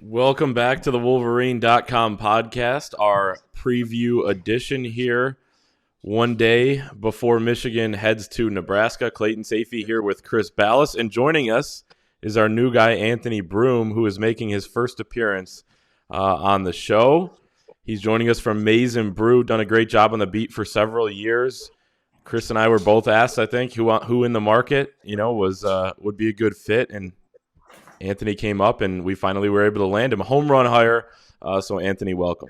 Welcome back to the Wolverine.com podcast, our preview edition here. One day before Michigan heads to Nebraska, Clayton Safey here with Chris Ballas. And joining us is our new guy, Anthony Broom, who is making his first appearance on the show. He's joining us from Maize and Brew, done a great job on the beat for several years. Chris and I were both asked, I think, who in the market, was would be a good fit, and Anthony came up, and we finally were able to land him a home run hire. So, Anthony, welcome.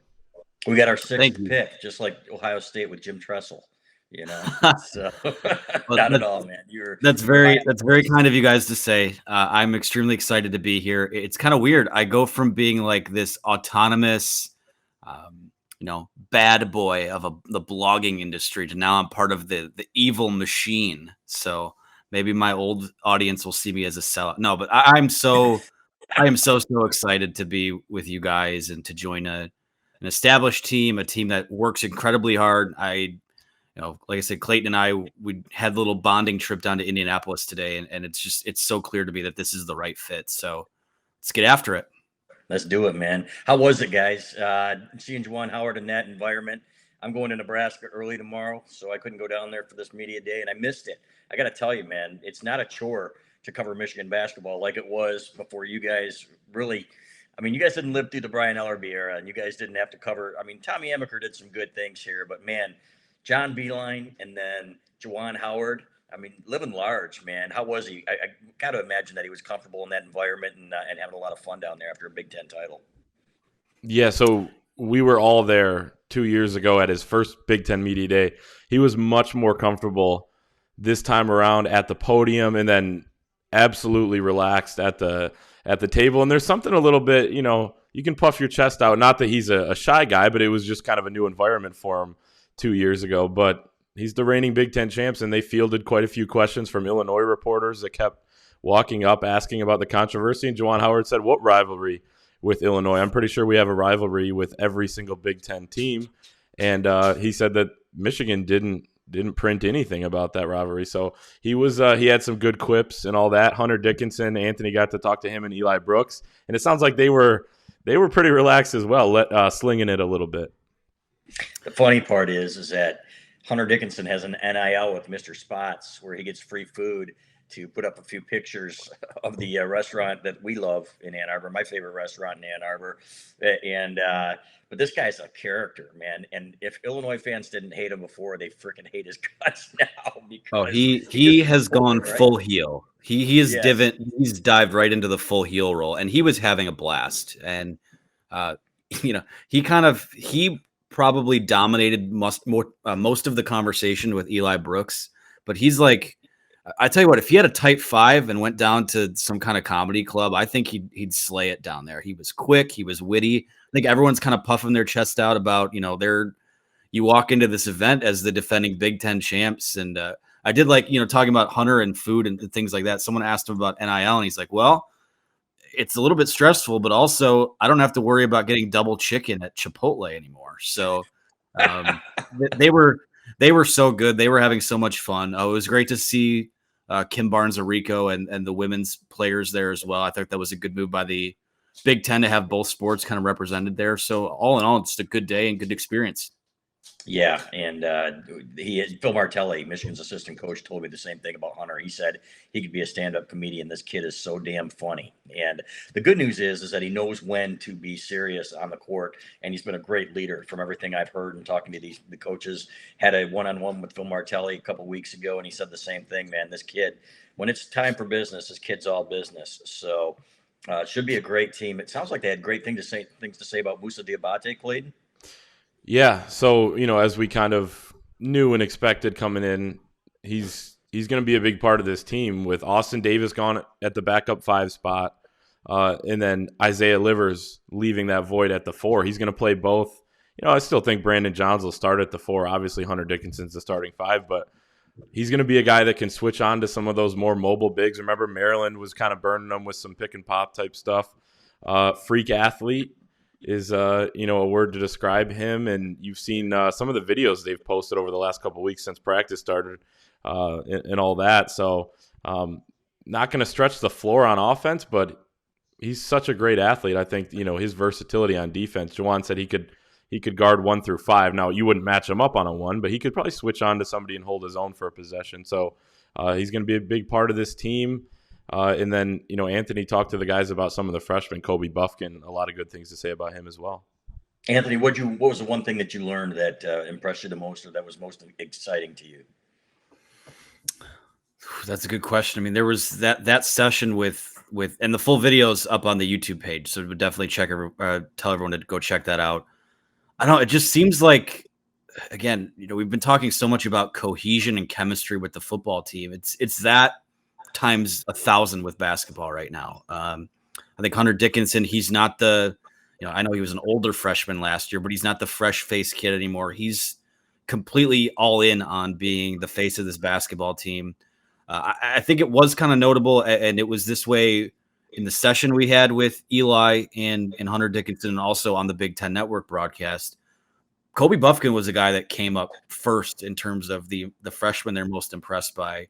We got our sixth pick, just like Ohio State with Jim Tressel. So not at all, man. That's very kind of you guys to say. I'm extremely excited to be here. It's kind of weird. I go from being like this autonomous, bad boy of the blogging industry to now I'm part of the evil machine. So maybe my old audience will see me as a sellout. No, but I am so excited to be with you guys and to join an established team, a team that works incredibly hard. Like I said, Clayton and I, we had a little bonding trip down to Indianapolis today, and it's so clear to me that this is the right fit. So let's get after it. Let's do it, man. How was it, guys? Seeing Juwan Howard in that environment. I'm going to Nebraska early tomorrow, so I couldn't go down there for this media day, and I missed it. I got to tell you, man, it's not a chore to cover Michigan basketball like it was before you guys really – you guys didn't live through the Brian Ellerby era, and you guys didn't have to cover – Tommy Amaker did some good things here, but, man, John Beilein and then Juwan Howard, living large, man. How was he? I got to imagine that he was comfortable in that environment and having a lot of fun down there after a Big Ten title. Yeah, so we were all there 2 years ago at his first Big Ten Media Day. He was much more comfortable this time around at the podium and then absolutely relaxed at the table. And there's something a little bit, you can puff your chest out. Not that he's a shy guy, but it was just kind of a new environment for him 2 years ago. But he's the reigning Big Ten champs, and they fielded quite a few questions from Illinois reporters that kept walking up, asking about the controversy. And Juwan Howard said, what rivalry with Illinois? I'm pretty sure we have a rivalry with every single Big Ten team. And he said that Michigan didn't print anything about that rivalry. So he had some good quips and all that. Hunter Dickinson, Anthony got to talk to him, and Eli Brooks. And it sounds like they were pretty relaxed as well, slinging it a little bit. The funny part is that Hunter Dickinson has an NIL with Mr. Spots where he gets free food to put up a few pictures of the restaurant that we love in Ann Arbor, my favorite restaurant in Ann Arbor. But this guy's a character, man. And if Illinois fans didn't hate him before, they freaking hate his guts now. He has gone full heel. He's dived right into the full heel role, and he was having a blast. And he probably dominated most of the conversation with Eli Brooks, but he's like, I tell you what, if he had a type 5 and went down to some kind of comedy club, I think he'd slay it down there. He was quick, he was witty. I think everyone's kind of puffing their chest out about, you walk into this event as the defending Big Ten champs. And I did like, talking about Hunter and food and things like that. Someone asked him about NIL, and he's like, well, it's a little bit stressful, but also I don't have to worry about getting double chicken at Chipotle anymore. So they were so good. They were having so much fun. It was great to see Kim Barnes-Arico and the women's players there as well. I think that was a good move by the Big Ten to have both sports kind of represented there. So all in all, it's a good day and good experience. Yeah, and Phil Martelli, Michigan's assistant coach, told me the same thing about Hunter. He said he could be a stand-up comedian. This kid is so damn funny. And the good news is that he knows when to be serious on the court, and he's been a great leader from everything I've heard and talking to the coaches. Had a one-on-one with Phil Martelli a couple weeks ago, and he said the same thing, man. This kid, when it's time for business, this kid's all business. So it should be a great team. It sounds like they had great things to say about Moussa Diabate, Clayton. Yeah, so, as we kind of knew and expected coming in, he's going to be a big part of this team with Austin Davis gone at the backup 5 spot, and then Isaiah Livers leaving that void at the 4. He's going to play both. I still think Brandon Johns will start at the 4. Obviously, Hunter Dickinson's the starting 5, but he's going to be a guy that can switch on to some of those more mobile bigs. Remember, Maryland was kind of burning them with some pick and pop type stuff. Freak athlete is a word to describe him, and you've seen some of the videos they've posted over the last couple of weeks since practice started and all that. So not going to stretch the floor on offense, but he's such a great athlete. I think, his versatility on defense. Juwan said he could guard 1 through 5. Now, you wouldn't match him up on a 1, but he could probably switch on to somebody and hold his own for a possession. So he's going to be a big part of this team. And then, Anthony talked to the guys about some of the freshmen, Kobe Buffkin, a lot of good things to say about him as well. Anthony, what was the one thing that you learned that impressed you the most, or that was most exciting to you? That's a good question. I mean, there was that session with and the full video's up on the YouTube page, so we'd definitely tell everyone to go check that out. I don't know. It just seems like, again, we've been talking so much about cohesion and chemistry with the football team. It's that times 1,000 with basketball right now. I think Hunter Dickinson, he's not I know he was an older freshman last year, but he's not the fresh-faced kid anymore. He's completely all in on being the face of this basketball team. I think it was kind of notable, and it was this way in the session we had with Eli and Hunter Dickinson, and also on the Big Ten Network broadcast. Kobe Buffkin was a guy that came up first in terms of the freshmen they're most impressed by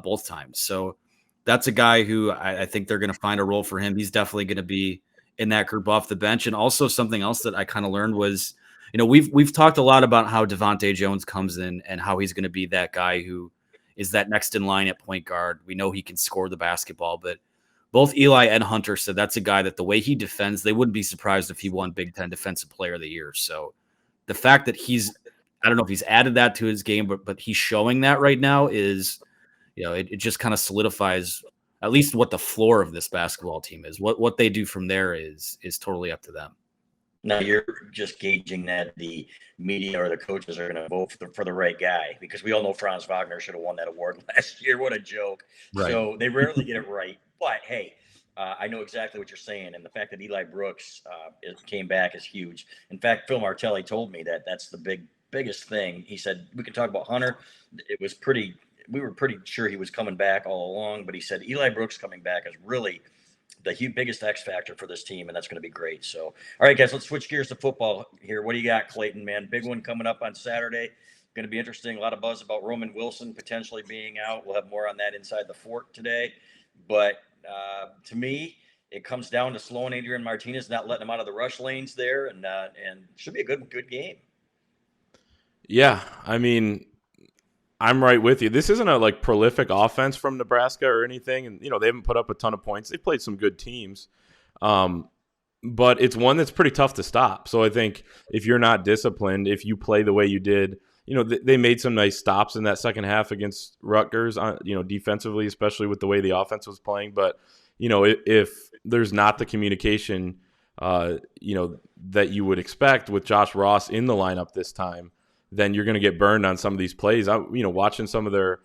both times. So that's a guy who I think they're going to find a role for him. He's definitely going to be in that group off the bench. And also something else that I kind of learned was, we've talked a lot about how Devontae Jones comes in and how he's going to be that guy who is that next in line at point guard. We know he can score the basketball, but both Eli and Hunter said that's a guy that the way he defends, they wouldn't be surprised if he won Big Ten Defensive Player of the Year. So the fact that I don't know if he's added that to his game, but he's showing that right now is, it just kind of solidifies at least what the floor of this basketball team is. What they do from there is totally up to them. Now you're just gauging that the media or the coaches are going to vote for the right guy, because we all know Franz Wagner should have won that award last year. What a joke. Right. So they rarely get it right. But, hey, I know exactly what you're saying. And the fact that Eli Brooks came back is huge. In fact, Phil Martelli told me that that's the biggest thing. He said, we can talk about Hunter. We were pretty sure he was coming back all along. But he said Eli Brooks coming back is really the biggest X factor for this team, and that's going to be great. So, all right, guys, let's switch gears to football here. What do you got, Clayton, man? Big one coming up on Saturday. Going to be interesting. A lot of buzz about Roman Wilson potentially being out. We'll have more on that inside the fort today. But to me, it comes down to slowing Adrian Martinez, not letting him out of the rush lanes there, and should be a good game. Yeah, I mean, I'm right with you. This isn't a prolific offense from Nebraska or anything, and they haven't put up a ton of points. They've played some good teams, but it's one that's pretty tough to stop. So I think if you're not disciplined, if you play the way you did, they made some nice stops in that second half against Rutgers, defensively, especially with the way the offense was playing. But if there's not the communication, that you would expect with Josh Ross in the lineup this time, then you're going to get burned on some of these plays. Watching some of their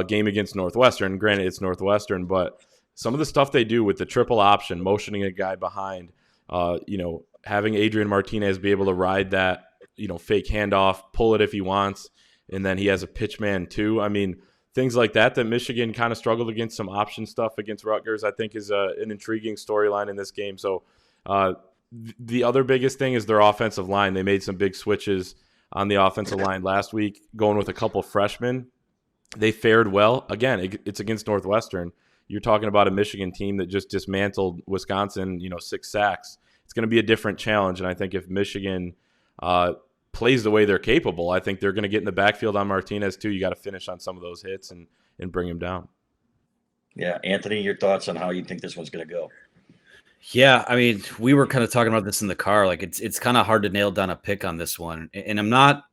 game against Northwestern, granted it's Northwestern, but some of the stuff they do with the triple option, motioning a guy behind, having Adrian Martinez be able to ride that, fake handoff, pull it if he wants, and then he has a pitch man too. I mean, things like that Michigan kind of struggled against, some option stuff against Rutgers, I think is an intriguing storyline in this game. So the other biggest thing is their offensive line. They made some big switches on the offensive line last week, going with a couple freshmen. They fared well. Again, it's against Northwestern. You're talking about a Michigan team that just dismantled Wisconsin, 6 sacks. It's going to be a different challenge, and I think if Michigan plays the way they're capable, I think they're going to get in the backfield on Martinez too. You got to finish on some of those hits and bring him down. Yeah, Anthony, your thoughts on how you think this one's going to go? Yeah, I mean, we were kind of talking about this in the car. It's kind of hard to nail down a pick on this one, and I'm not.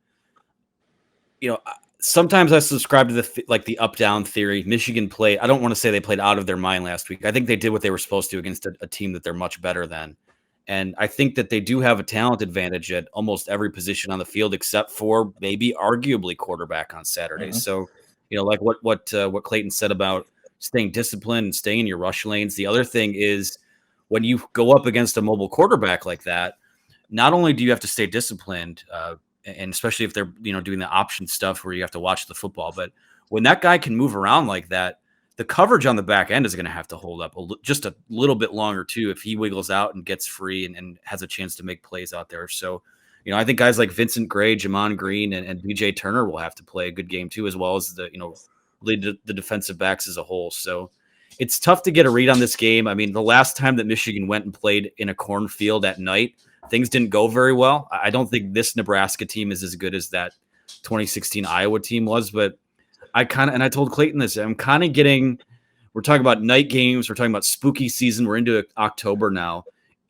Sometimes I subscribe to the up-down theory. Michigan played. I don't want to say they played out of their mind last week. I think they did what they were supposed to against a team that they're much better than, and I think that they do have a talent advantage at almost every position on the field, except for maybe arguably quarterback on Saturday. Mm-hmm. So, like what Clayton said about staying disciplined and staying in your rush lanes. The other thing is, when you go up against a mobile quarterback like that, not only do you have to stay disciplined, and especially if they're doing the option stuff where you have to watch the football, but when that guy can move around like that, the coverage on the back end is going to have to hold up just a little bit longer too if he wiggles out and gets free and has a chance to make plays out there. So, I think guys like Vincent Gray, Jamon Green, and BJ Turner will have to play a good game too, as well as lead the defensive backs as a whole. So it's tough to get a read on this game. I mean, the last time that Michigan went and played in a cornfield at night, things didn't go very well. I don't think this Nebraska team is as good as that 2016 Iowa team was, but I told Clayton this, I'm kind of getting, we're talking about night games, we're talking about spooky season, we're into October now.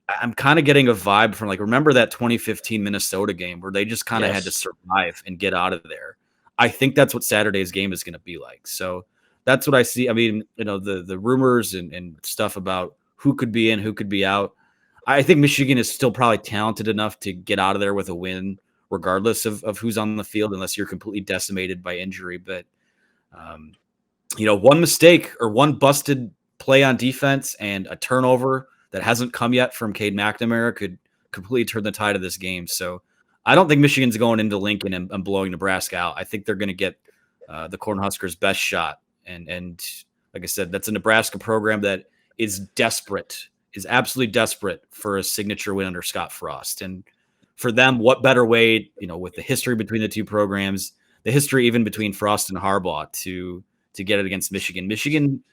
I'm kind of getting a vibe from like, remember that 2015 Minnesota game where they just kind of had to survive and get out of there. I think that's what Saturday's game is going to be like. So that's what I see. I mean, the rumors and stuff about who could be in, who could be out. I think Michigan is still probably talented enough to get out of there with a win, regardless of who's on the field, unless you're completely decimated by injury. But, one mistake or one busted play on defense and a turnover that hasn't come yet from Cade McNamara could completely turn the tide of this game. So I don't think Michigan's going into Lincoln and blowing Nebraska out. I think they're going to get the Cornhuskers' best shot. And like I said, that's a Nebraska program that is desperate, is absolutely desperate for a signature win under Scott Frost. And for them, what better way, with the history between the two programs, the history even between Frost and Harbaugh to get it against Michigan. Michigan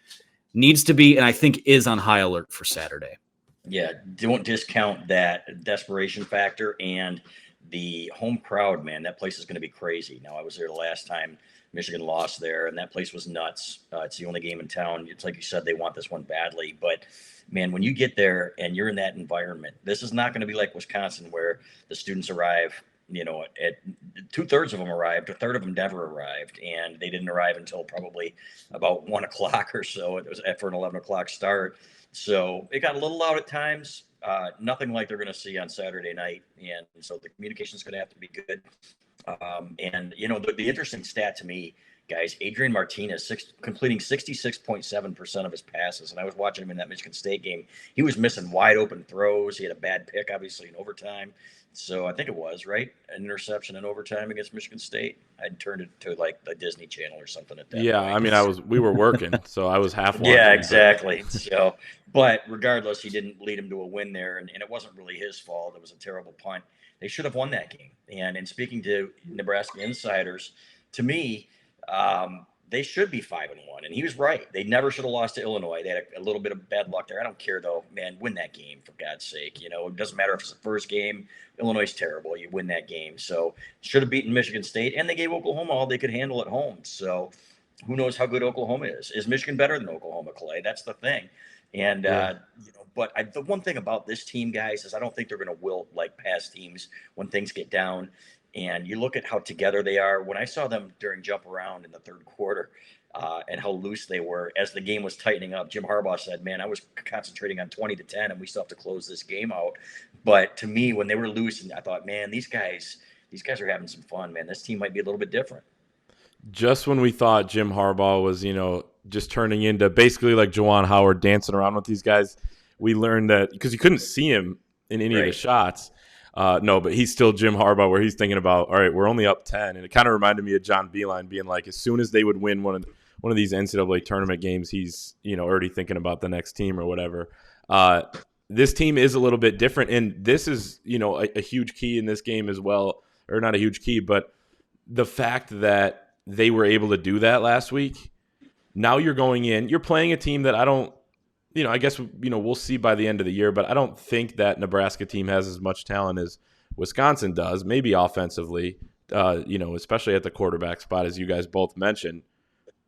needs to be, and I think is on high alert for Saturday. Yeah, don't discount that desperation factor and the home crowd, man. That place is going to be crazy. Now, I was there the last time Michigan lost there, and that place was nuts. It's the only game in town. It's like you said, they want this one badly. But, man, when you get there and you're in that environment, this is not going to be like Wisconsin where the students arrive, at 2/3 of them arrived, a third of them never arrived, and they didn't arrive until probably about 1 o'clock or so. It was for an 11 o'clock start. So it got a little loud at times. Nothing like they're going to see on Saturday night, and so the communication is going to have to be good. And the interesting stat to me, guys, Adrian Martinez completing 66.7% of his passes, and I was watching him in that Michigan State game. He was missing wide open throws. He had a bad pick, obviously, in overtime. So I think it was right an interception in overtime against Michigan State. I'd turned it to like the Disney Channel or something at that point. I mean, we were working, so I was half watching. Yeah, exactly. So, but regardless, he didn't lead him to a win there, and it wasn't really his fault. It was a terrible punt. They should have won that game. And in speaking to Nebraska insiders, to me, they should be 5-1, and he was right. They never should have lost to Illinois. They had a little bit of bad luck there. I don't care though, man. Win that game for God's sake. It doesn't matter if it's the first game. Illinois is terrible. You win that game. So should have beaten Michigan State, and they gave Oklahoma all they could handle at home. So who knows how good Oklahoma is? Is Michigan better than Oklahoma, Clay? That's the thing. And but the one thing about this team, guys, is I don't think they're going to wilt like past teams when things get down. And you look at how together they are. When I saw them during jump around in the third quarter and how loose they were as the game was tightening up, Jim Harbaugh said, man, I was concentrating on 20-10 and we still have to close this game out. But to me, when they were loose, and I thought, man, these guys are having some fun, man. This team might be a little bit different. Just when we thought Jim Harbaugh was, just turning into basically like Juwan Howard dancing around with these guys, we learned that because you couldn't see him in any of the shots. No, but he's still Jim Harbaugh where he's thinking about, all right, we're only up 10. And it kind of reminded me of John Beilein being like, as soon as they would win one of these NCAA tournament games, he's, already thinking about the next team or whatever. This team is a little bit different. And this is, a huge key in this game as well, or not a huge key, but the fact that they were able to do that last week. Now you're going in, you're playing a team that I don't, I guess, we'll see by the end of the year, but I don't think that Nebraska team has as much talent as Wisconsin does, maybe offensively, especially at the quarterback spot, as you guys both mentioned.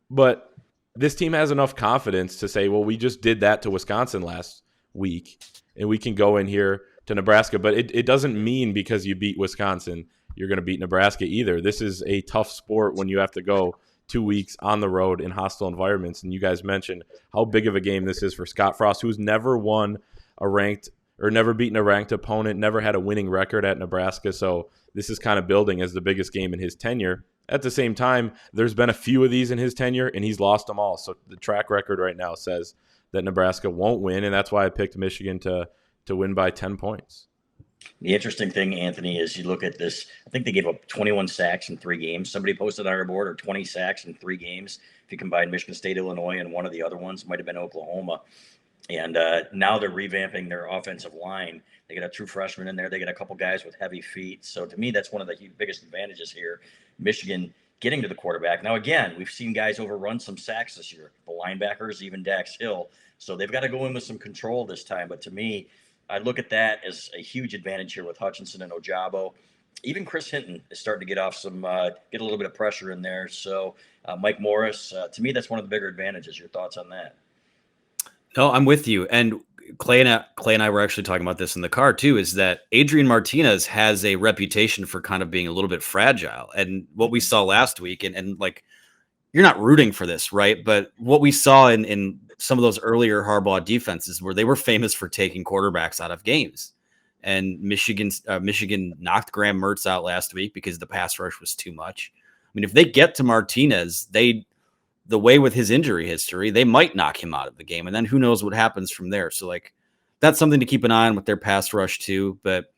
But this team has enough confidence to say, well, we just did that to Wisconsin last week, and we can go in here to Nebraska. But it doesn't mean because you beat Wisconsin, you're going to beat Nebraska either. This is a tough sport when you have to go 2 weeks on the road in hostile environments. And you guys mentioned how big of a game this is for Scott Frost, who's never won a ranked or never beaten a ranked opponent, never had a winning record at Nebraska. So this is kind of building as the biggest game in his tenure. At the same time, there's been a few of these in his tenure, and he's lost them all. So the track record right now says that Nebraska won't win, and that's why I picked Michigan to win by 10 points. The interesting thing, Anthony, is you look at this. I think they gave up 21 sacks in 3 games. Somebody posted on our board, or 20 sacks in 3 games. If you combine Michigan State, Illinois, and one of the other ones, might have been Oklahoma. And now they're revamping their offensive line. They got a true freshman in there. They got a couple guys with heavy feet. So to me, that's one of the biggest advantages here. Michigan getting to the quarterback. Now, again, we've seen guys overrun some sacks this year, the linebackers, even Dax Hill. So they've got to go in with some control this time. But to me, I look at that as a huge advantage here with Hutchinson and Ojabo. Even Chris Hinton is starting to get off some, get a little bit of pressure in there. So Mike Morris, to me, that's one of the bigger advantages. Your thoughts on that? No, I'm with you. And Clay and I were actually talking about this in the car too, is that Adrian Martinez has a reputation for kind of being a little bit fragile. And what we saw last week, and like, you're not rooting for this, right? But what we saw in some of those earlier Harbaugh defenses where they were famous for taking quarterbacks out of games. And Michigan knocked Graham Mertz out last week because the pass rush was too much. I mean, if they get to Martinez, the way with his injury history, they might knock him out of the game. And then who knows what happens from there. So like, that's something to keep an eye on with their pass rush too. But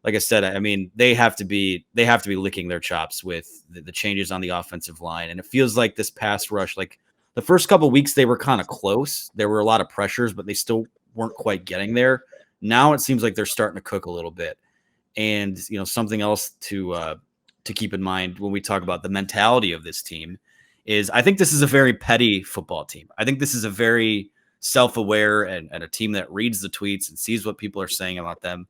like I said, I mean, they have to be licking their chops with the changes on the offensive line. And it feels like this pass rush, like the first couple of weeks, they were kind of close. There were a lot of pressures, but they still weren't quite getting there. Now it seems like they're starting to cook a little bit. And, you know, something else to keep in mind when we talk about the mentality of this team is I think this is a very petty football team. I think this is a very self-aware and a team that reads the tweets and sees what people are saying about them.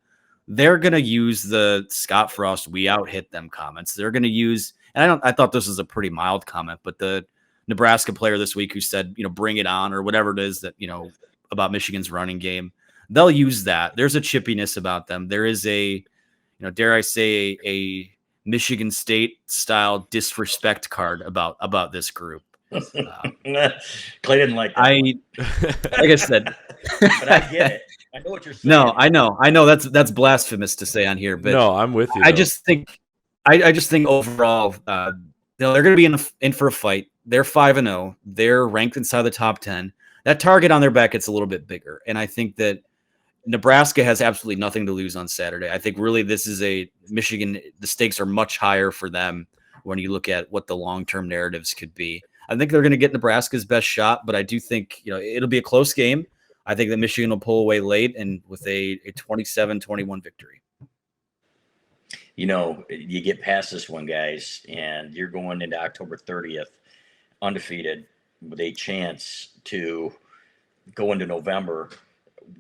They're going to use the Scott Frost, we out hit them comments. They're going to use, and I thought this was a pretty mild comment, but the Nebraska player this week who said, you know, bring it on or whatever it is that, you know, about Michigan's running game, they'll use that. There's a chippiness about them. There is a, you know, dare I say a Michigan State style disrespect card about this group. Clay didn't like that. Like I said, but I get it. I know what you're saying. No, I know that's blasphemous to say on here, but no, I'm with you. I just think overall, they're going to be in for a fight. They're 5-0. They're ranked inside the top 10. That target on their back gets a little bit bigger, and I think that Nebraska has absolutely nothing to lose on Saturday. I think really this is a Michigan. The stakes are much higher for them when you look at what the long-term narratives could be. I think they're going to get Nebraska's best shot, but I do think, you know, it'll be a close game. I think that Michigan will pull away late and with a 27-21 victory. You know, you get past this one, guys, and you're going into October 30th undefeated with a chance to go into November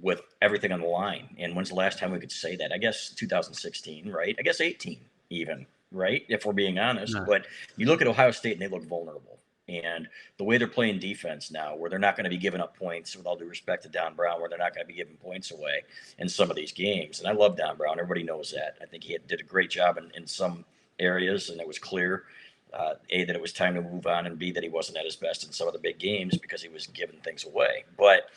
with everything on the line. And when's the last time we could say that? I guess 2016, right? I guess 18 even, right? If we're being honest. No. But you look at Ohio State and they look vulnerable. And the way they're playing defense now, where they're not going to be giving up points, with all due respect to Don Brown, where they're not going to be giving points away in some of these games. And I love Don Brown. Everybody knows that. I think he did a great job in some areas, and it was clear, A, that it was time to move on, and B, that he wasn't at his best in some of the big games because he was giving things away. But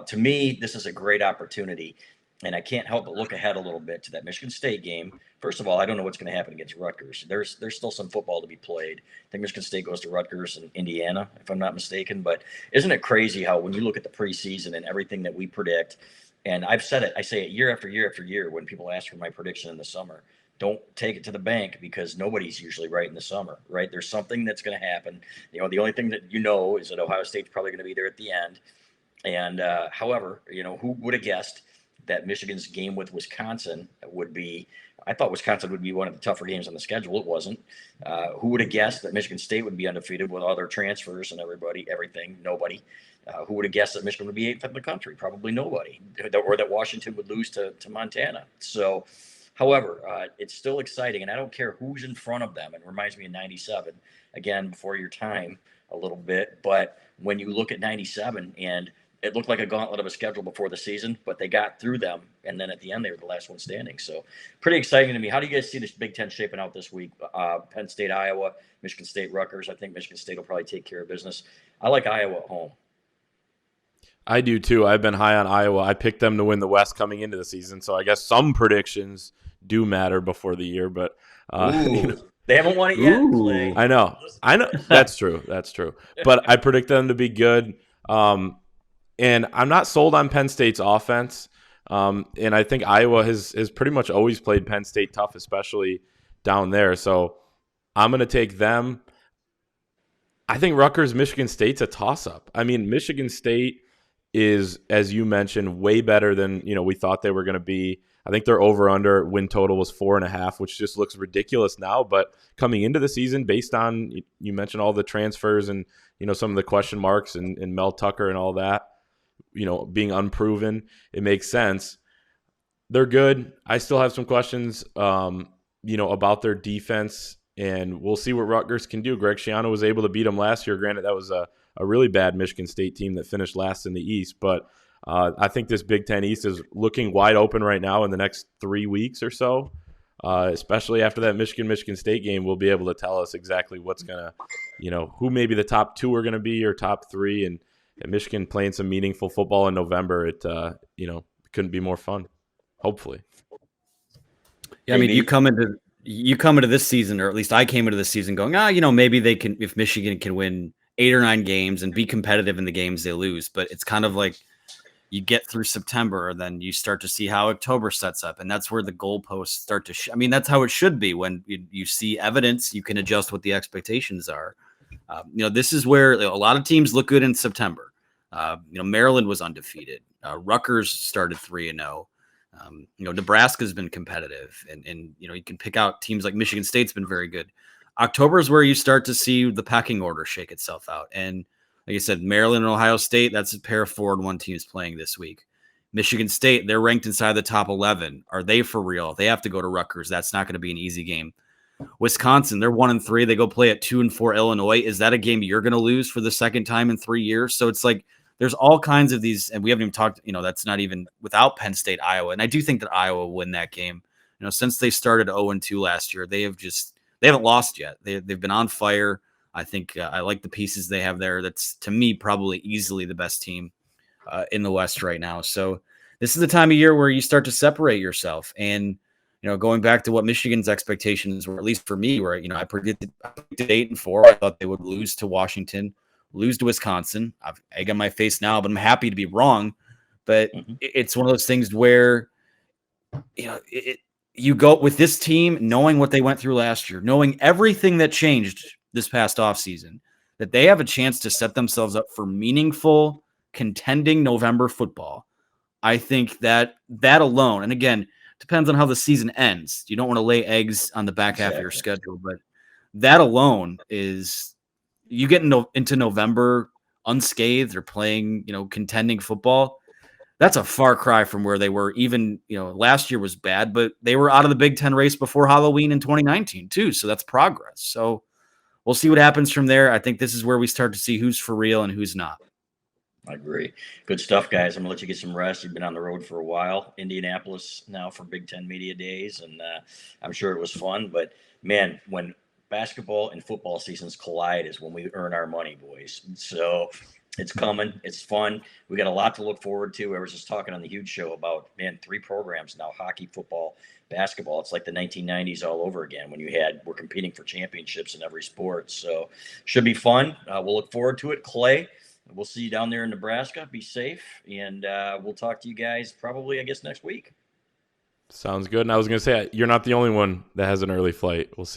to me, this is a great opportunity, and I can't help but look ahead a little bit to that Michigan State game. First of all, I don't know what's going to happen against Rutgers. There's still some football to be played. I think Michigan State goes to Rutgers and Indiana, if I'm not mistaken. But isn't it crazy how when you look at the preseason and everything that we predict, and I've said it, I say it year after year after year when people ask for my prediction in the summer, don't take it to the bank because nobody's usually right in the summer, right? There's something that's going to happen. You know, the only thing that you know is that Ohio State's probably going to be there at the end. And however, you know, who would have guessed that Michigan's game with Wisconsin would be, I thought Wisconsin would be one of the tougher games on the schedule. It wasn't. Who would have guessed that Michigan State would be undefeated with all their transfers and everything? Nobody. Who would have guessed that Michigan would be 8th in the country? Probably nobody. Or that Washington would lose to Montana. So, however, it's still exciting, and I don't care who's in front of them. It reminds me of 97, again, before your time a little bit. But when you look at 97 and it looked like a gauntlet of a schedule before the season, but they got through them. And then at the end, they were the last one standing. So pretty exciting to me. How do you guys see this Big Ten shaping out this week? Penn State, Iowa, Michigan State, Rutgers. I think Michigan State will probably take care of business. I like Iowa at home. I do too. I've been high on Iowa. I picked them to win the West coming into the season. So I guess some predictions do matter before the year, but you know, they haven't won it yet. Clay. I know. That's true. But I predict them to be good. And I'm not sold on Penn State's offense. And I think Iowa has pretty much always played Penn State tough, especially down there. So I'm going to take them. I think Rutgers, Michigan State's a toss-up. I mean, Michigan State is, as you mentioned, way better than we thought they were going to be. I think their over-under win total was 4.5, which just looks ridiculous now. But coming into the season, based on, you mentioned all the transfers and, some of the question marks and Mel Tucker and all that, being unproven, it makes sense. They're good. I still have some questions, about their defense, and we'll see what Rutgers can do. Greg Schiano was able to beat them last year. Granted, that was a really bad Michigan State team that finished last in the East, but I think this Big Ten East is looking wide open right now in the next 3 weeks or so, especially after that Michigan State game. We'll be able to tell us exactly what's going to, who maybe the top 2 are going to be or top 3, and Michigan playing some meaningful football in November. It, couldn't be more fun, hopefully. Yeah, I mean, you come into this season, or at least I came into this season going, maybe they can, if Michigan can win 8 or 9 games and be competitive in the games they lose. But it's kind of like you get through September, and then you start to see how October sets up, and that's where the goalposts start to. I mean, that's how it should be. When you see evidence, you can adjust what the expectations are. This is where a lot of teams look good in September. Maryland was undefeated. Rutgers started 3-0. Nebraska's been competitive, and you can pick out teams like Michigan State's been very good. October is where you start to see the pecking order shake itself out. And like I said, Maryland and Ohio State, that's a pair of 4-1 teams playing this week. Michigan State, they're ranked inside the top 11. Are they for real? They have to go to Rutgers. That's not going to be an easy game. Wisconsin, they're 1-3. They go play at 2-4 Illinois. Is that a game you're going to lose for the second time in 3 years? So it's like, there's all kinds of these, and we haven't even talked, that's not even without Penn State, Iowa. And I do think that Iowa will win that game. Since they started 0-2 last year, they haven't lost yet. They've been on fire. I think I like the pieces they have there. That's, to me, probably easily the best team in the West right now. So this is the time of year where you start to separate yourself. And, going back to what Michigan's expectations were, at least for me, where, I predicted 8-4. I thought they would lose to Washington, lose to Wisconsin. I've egg on my face now, but I'm happy to be wrong. But it's one of those things where, you go with this team, knowing what they went through last year, knowing everything that changed this past offseason, that they have a chance to set themselves up for meaningful, contending November football. I think that alone, and again, depends on how the season ends. You don't want to lay eggs on the back half of your schedule, but that alone is, you get into November unscathed or playing, contending football. That's a far cry from where they were. Even, last year was bad, but they were out of the Big Ten race before Halloween in 2019 too. So that's progress. So we'll see what happens from there. I think this is where we start to see who's for real and who's not. I agree. Good stuff, guys. I'm going to let you get some rest. You've been on the road for a while. Indianapolis now for Big Ten Media Days, and I'm sure it was fun. But, man, when basketball and football seasons collide is when we earn our money, boys. So it's coming. It's fun. We got a lot to look forward to. I was just talking on the Huge Show about, 3 programs now, hockey, football, basketball. It's like the 1990s all over again when we're competing for championships in every sport. So should be fun. We'll look forward to it. Clay, we'll see you down there in Nebraska. Be safe, and we'll talk to you guys probably, I guess, next week. Sounds good. And I was going to say, you're not the only one that has an early flight. We'll see.